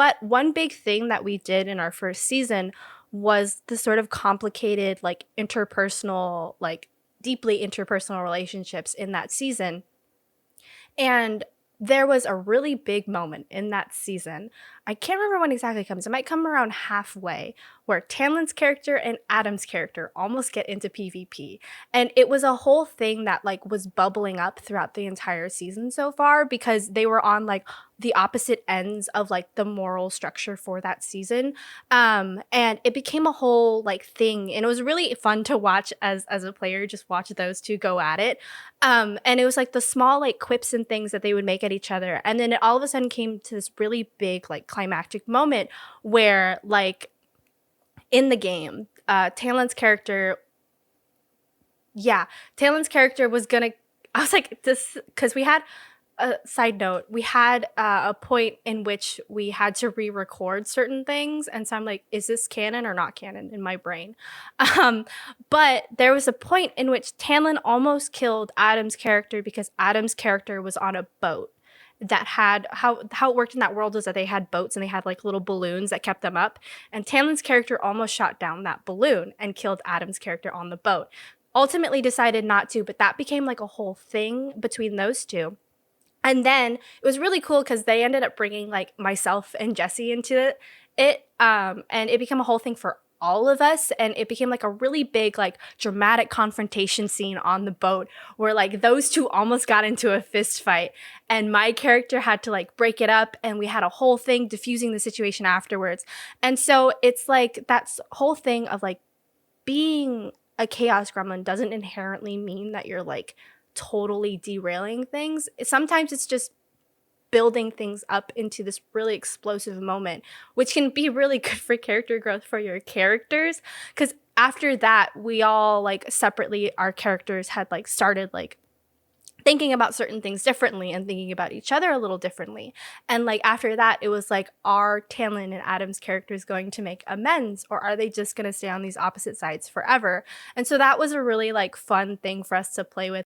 But one big thing that we did in our first season was the sort of complicated, like interpersonal, like deeply interpersonal relationships in that season. And there was a really big moment in that season. I can't remember when exactly it comes. It might come around halfway, where Tanlyn's character and Adam's character almost get into PvP. And it was a whole thing that like was bubbling up throughout the entire season so far, because they were on like the opposite ends of like the moral structure for that season. And it became a whole like thing, and it was really fun to watch as a player, just watch those two go at it. And it was like the small like quips and things that they would make at each other. And then it all of a sudden came to this really big like climactic moment where like in the game, Talon's character, yeah, Talon's character was gonna, I was like, this, because we had a side note, we had a point in which we had to re-record certain things, and so I'm like, is this canon or not canon in my brain? um but there was a point in which Tanlyn almost killed Adam's character because Adam's character was on a boat that had, how it worked in that world was that they had boats and they had like little balloons that kept them up, and Tanlyn's character almost shot down that balloon and killed Adam's character on the boat. Ultimately decided not to, but that became like a whole thing between those two. And then it was really cool because they ended up bringing like myself and Jesse into and it became a whole thing for all of us, and it became like a really big like dramatic confrontation scene on the boat where like those two almost got into a fist fight, and my character had to like break it up, and we had a whole thing diffusing the situation afterwards. And so it's like that whole thing of like being a chaos gremlin doesn't inherently mean that you're like totally derailing things. Sometimes it's just building things up into this really explosive moment, which can be really good for character growth for your characters. Because after that, we all like separately, our characters had like started like thinking about certain things differently and thinking about each other a little differently. And like after that, it was like, are Tanlyn and Adam's characters going to make amends, or are they just going to stay on these opposite sides forever? And so that was a really like fun thing for us to play with